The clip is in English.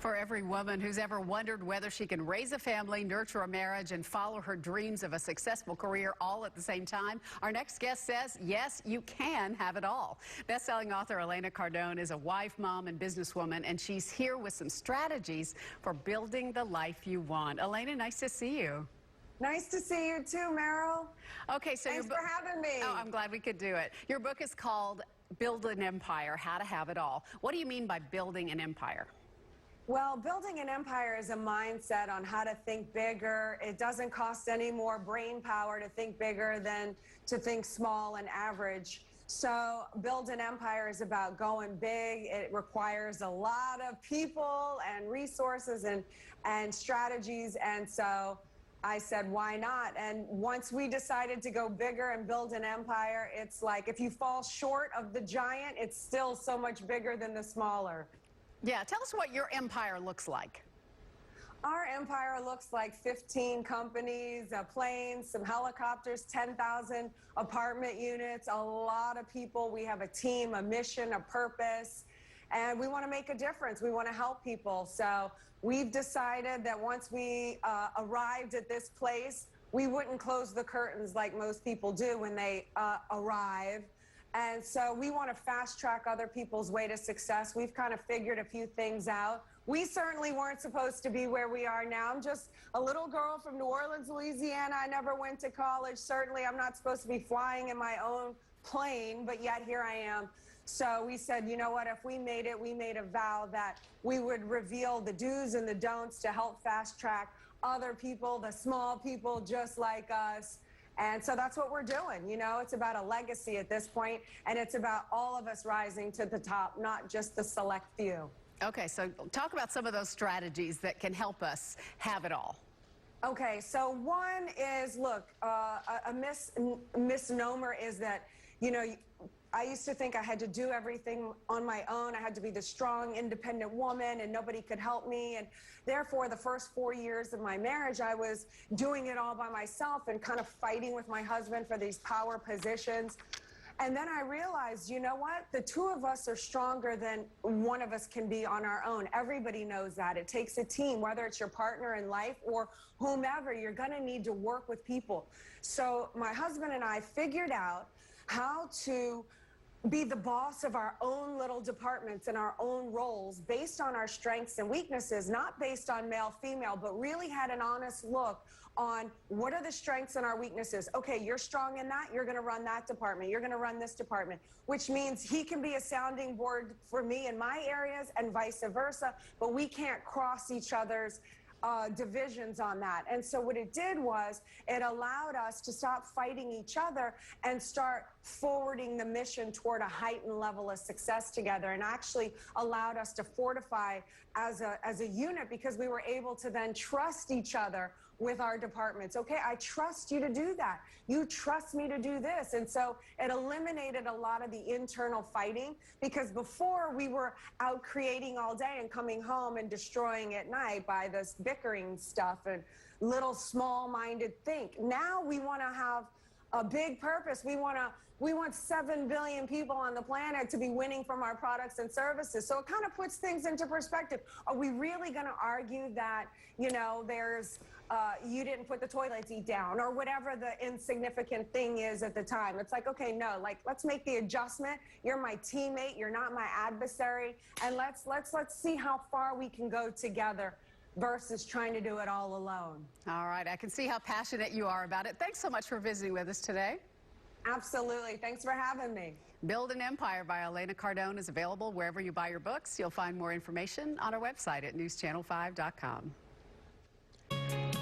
For every woman who's ever wondered whether she can raise a family, nurture a marriage, and follow her dreams of a successful career all at the same time, our next guest says, yes, you can have it all. Best-selling author Elena Cardone is a wife, mom, and businesswoman, and she's here with some strategies for building the life you want. Elena, nice to see you. Nice to see you too, Meryl. Okay, so thanks for having me. Oh, I'm glad we could do it. Your book is called Build an Empire, How to Have It All. What do you mean by building an empire? Well, building an empire is a mindset on how to think bigger. It doesn't cost any more brain power to think bigger than to think small and average. So build an empire is about going big. It requires a lot of people and resources and strategies. And so I said, why not? And once we decided to go bigger and build an empire, it's like if you fall short of the giant, it's still so much bigger than the smaller. Yeah, tell us what your empire looks like. Our empire looks like 15 companies, planes, some helicopters, 10,000 apartment units, a lot of people. We have a team, a mission, a purpose, and we want to make a difference. We want to help people. So we've decided that once we arrived at this place, we wouldn't close the curtains like most people do when they arrive. And so we want to fast track other people's way to success. We've kind of figured a few things out. We certainly weren't supposed to be where we are now. I'm just a little girl from New Orleans, Louisiana. I never went to college. Certainly I'm not supposed to be flying in my own plane, but yet here I am. So we said, you know what, if we made it, we made a vow that we would reveal the do's and the don'ts to help fast track other people, the small people just like us. And so that's what we're doing. You know, it's about a legacy at this point, and it's about all of us rising to the top, not just the select few. Okay, so talk about some of those strategies that can help us have it all. Okay, so one is, look, a misnomer is that, you know, I used to think I had to do everything on my own. I had to be the strong, independent woman, and nobody could help me. And therefore, the first 4 years of my marriage, I was doing it all by myself and kind of fighting with my husband for these power positions. And then I realized, you know what? The two of us are stronger than one of us can be on our own. Everybody knows that. It takes a team, whether it's your partner in life or whomever. You're going to need to work with people. So my husband and I figured out how to be the boss of our own little departments and our own roles based on our strengths and weaknesses, not based on male, female, but really had an honest look on what are the strengths and our weaknesses. Okay, you're strong in that, you're going to run that department, you're going to run this department, which means he can be a sounding board for me in my areas and vice versa, but we can't cross each other's divisions on that. And so what it did was it allowed us to stop fighting each other and start forwarding the mission toward a heightened level of success together, and actually allowed us to fortify as a unit, because we were able to then trust each other with our departments. Okay, I trust you to do that. You trust me to do this. And so it eliminated a lot of the internal fighting, because before we were out creating all day and coming home and destroying at night by this bickering stuff and little small-minded think. Now we want to have a big purpose. We want 7 billion people on the planet to be winning from our products and services. So it kind of puts things into perspective. Are we really going to argue that, you know, there's you didn't put the toilet seat down or whatever the insignificant thing is at the time? It's like, okay, no, like, let's make the adjustment. You're my teammate, you're not my adversary, and let's see how far we can go together versus trying to do it all alone. All right, I can see how passionate you are about it. Thanks so much for visiting with us today. Absolutely. Thanks for having me. Build an Empire by Elena Cardone is available wherever you buy your books. You'll find more information on our website at newschannel5.com.